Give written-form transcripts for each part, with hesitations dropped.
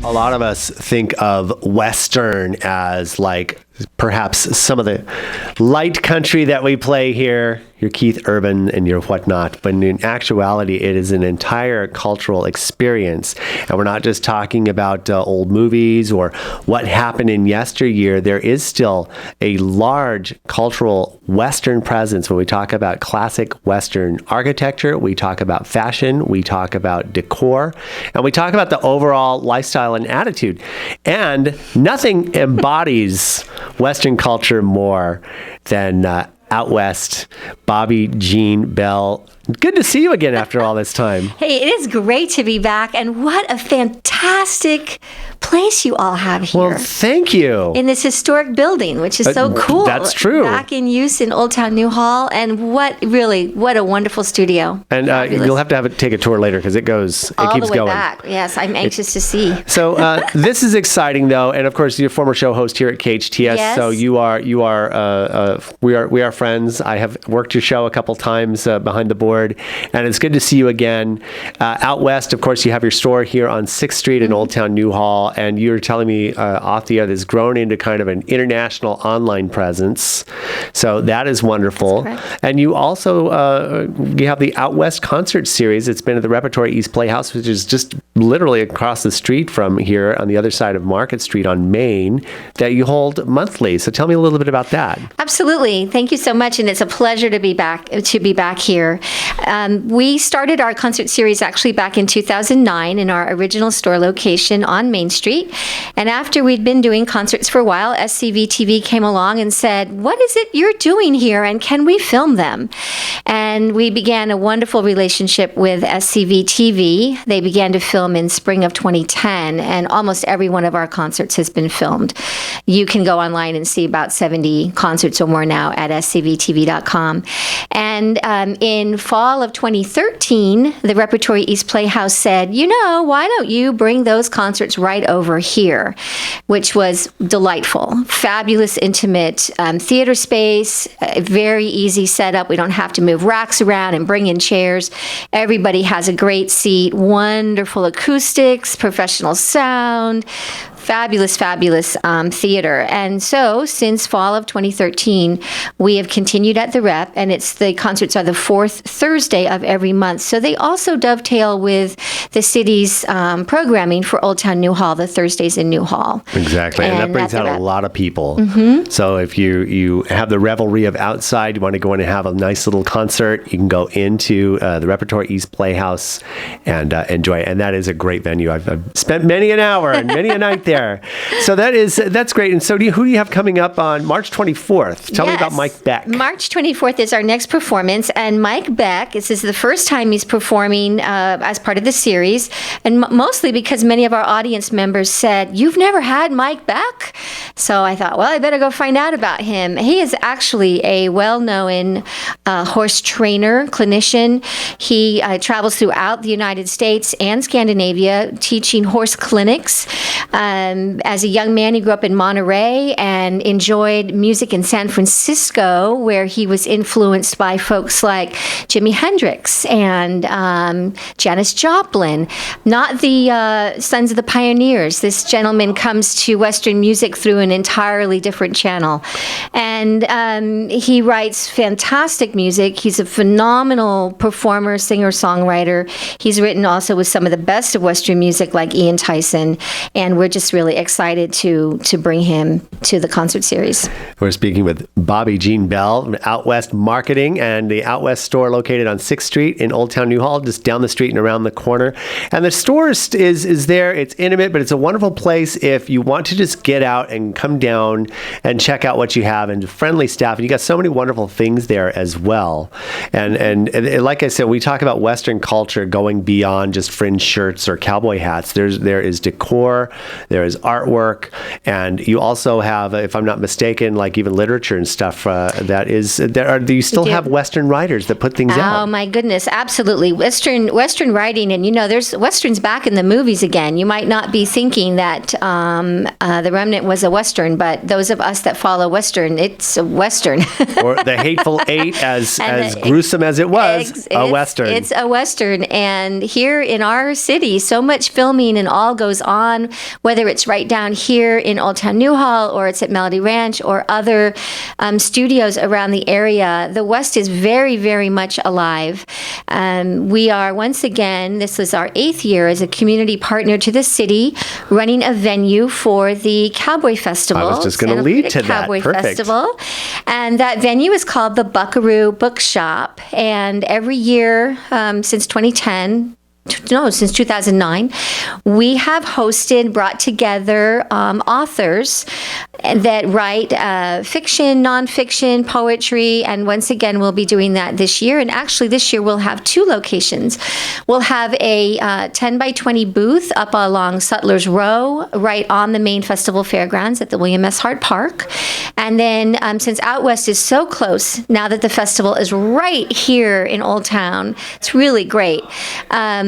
A lot of us think of Western as like perhaps some of the light country that we play here, your Keith Urban and your whatnot. But in actuality, it is an entire cultural experience. And we're not just talking about old movies or what happened in yesteryear. There is still a large cultural Western presence when we talk about classic Western architecture. We talk about fashion. We talk about decor. And we talk about the overall lifestyle and attitude. And nothing embodies Western culture more than Out West, Bobbie Jean Bell. Good to see you again after all this time. Hey, it is great to be back, and what a fantastic place you all have here. Well, thank you. In this historic building, which is so cool. That's true. Back in use in Old Town Newhall, and what a wonderful studio. And you'll have to take a tour later because it keeps all going. the way back. Yes, I'm anxious to see. So this is exciting, though, and of course, you're a former show host here at KHTS. Yes. So we are friends. I have worked your show a couple times behind the board, and it's good to see you again. Out West, of course, you have your store here on 6th Street in Old Town Newhall, and you were telling me off the air that it's grown into kind of an international online presence. So that is wonderful. That's correct. And you also you have the Out West concert series. It's been at the Repertory East Playhouse, which is just literally across the street from here on the other side of Market Street on Main, that you hold monthly. So tell me a little bit about that. Absolutely. Thank you so much, and it's a pleasure to be back here. We started our concert series actually back in 2009 in our original store location on Main Street. And after we'd been doing concerts for a while, SCVTV came along and said, "What is it you're doing here, and can we film them?" And we began a wonderful relationship with SCVTV. They began to film in spring of 2010, and almost every one of our concerts has been filmed. You can go online and see about 70 concerts or more now at scvtv.com. And in fall of 2013, the Repertory East Playhouse said, why don't you bring those concerts right over here, which was delightful. Fabulous, intimate theater space, a very easy setup. We don't have to move racks around and bring in chairs. Everybody has a great seat, wonderful acoustics, professional sound, fabulous theater. And so since fall of 2013, we have continued at the Rep, and the concerts are the fourth Thursday of every month. So they also dovetail with the city's programming for Old Town Newhall, the Thursdays in Newhall. Exactly. And that brings out a lot of people. Mm-hmm. So if you have the revelry of outside, you want to go in and have a nice little concert, you can go into the Repertory East Playhouse and enjoy it. And that is a great venue. I've spent many an hour and many a night there. So that's great. And so who do you have coming up on March 24th? Tell me about Mike Beck. March 24th is our next performance, and Mike Beck, this is the first time he's performing as part of the series, and mostly because many of our audience members said, "You've never had Mike Beck?" So I thought, well, I better go find out about him. He is actually a well-known horse trainer, clinician. He travels throughout the United States and Scandinavia teaching horse clinics. As a young man, he grew up in Monterey and enjoyed music in San Francisco, where he was influenced by folks like Jimi Hendrix and Janis Joplin, not the Sons of the Pioneers. This gentleman comes to Western music through an entirely different channel. And he writes fantastic music. He's a phenomenal performer, singer, songwriter. He's written also with some of the best of Western music like Ian Tyson, and we're just really excited to bring him to the concert series. We're speaking with Bobbie Jean Bell from Out West Marketing and the Out West store located on 6th Street in Old Town Newhall, just down the street and around the corner. And the store is there. It's intimate, but it's a wonderful place if you want to just get out and come down and check out what you have, and friendly staff. And you got so many wonderful things there as well. And like I said, we talk about Western culture going beyond just fringe shirts or cowboy hats. There is decor, there is artwork, and you also have, if I'm not mistaken, like even literature and stuff. Do you still have Western writers that put things out? Oh my goodness, absolutely. Western writing, and there's Westerns back in the movies again. You might not be thinking that The Remnant was a Western, but those of us that follow Western, it's a Western. Or The Hateful Eight, as gruesome as it was, a Western. It's a Western. And here in our city, so much filming and all goes on, whether it's right down here in Old Town Newhall or it's at Melody Ranch or other studios around the area. The West is very, very much alive. We are, once again, this is our 8th year as a community partner to the city, running a venue for the Cowboy Festival. I was just going to lead to Cowboy that. Perfect. Festival. And that venue is called the Buckaroo Bookshop. And every year since 2009, we have brought together authors that write fiction, nonfiction, poetry, and once again, we'll be doing that this year. And actually, this year we'll have 2 locations. We'll have a 10 by 20 booth up along Sutler's Row, right on the main festival fairgrounds at the William S. Hart Park. And then, since Outwest is so close, now that the festival is right here in Old Town, it's really great.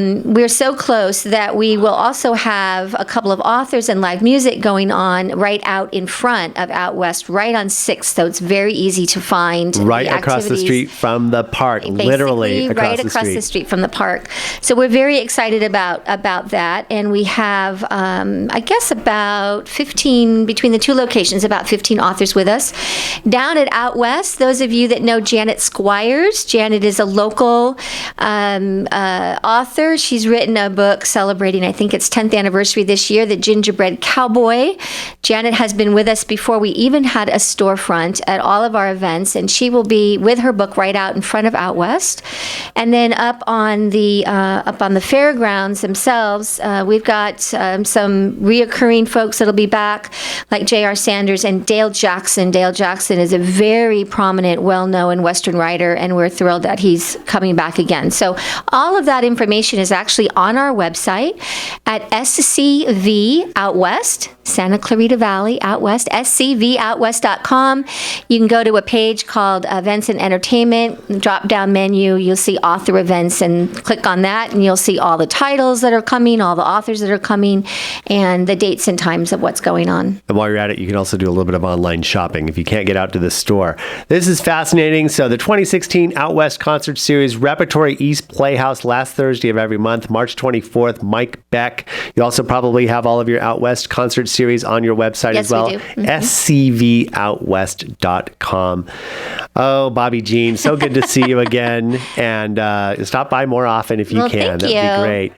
We're so close that we will also have a couple of authors and live music going on right out in front of Outwest, right on 6th, so it's very easy to find. Right across the street from the park, literally right across the street from the park. So we're very excited about that, and we have, I guess, about 15, between the 2 locations, about 15 authors with us. Down at Outwest, those of you that know Janet Squires, Janet is a local author. She's written a book celebrating, I think it's 10th anniversary this year, The Gingerbread Cowboy. Janet has been with us before we even had a storefront at all of our events, and she will be with her book right out in front of Outwest. And then up on the fairgrounds themselves, we've got some reoccurring folks that'll be back, like J.R. Sanders and Dale Jackson. Dale Jackson is a very prominent, well-known Western writer, and we're thrilled that he's coming back again. So all of that information is actually on our website at SCV Outwest, Santa Clarita Valley Outwest, scvoutwest.com. You can go to a page called Events and Entertainment, drop-down menu. You'll see author events, and click on that, and you'll see all the titles that are coming, all the authors that are coming, and the dates and times of what's going on. And while you're at it, you can also do a little bit of online shopping if you can't get out to the store. This is fascinating. So the 2016 Outwest Concert Series, Repertory East Playhouse, last Thursday of every month, March 24th, Mike Beck. You also probably have all of your Outwest Concert Series on your website as well. Yes, we do. scvoutwest.com. Oh, Bobbie Jean, so good to see you again. And stop by more often if you can. Thank you. That'd be great.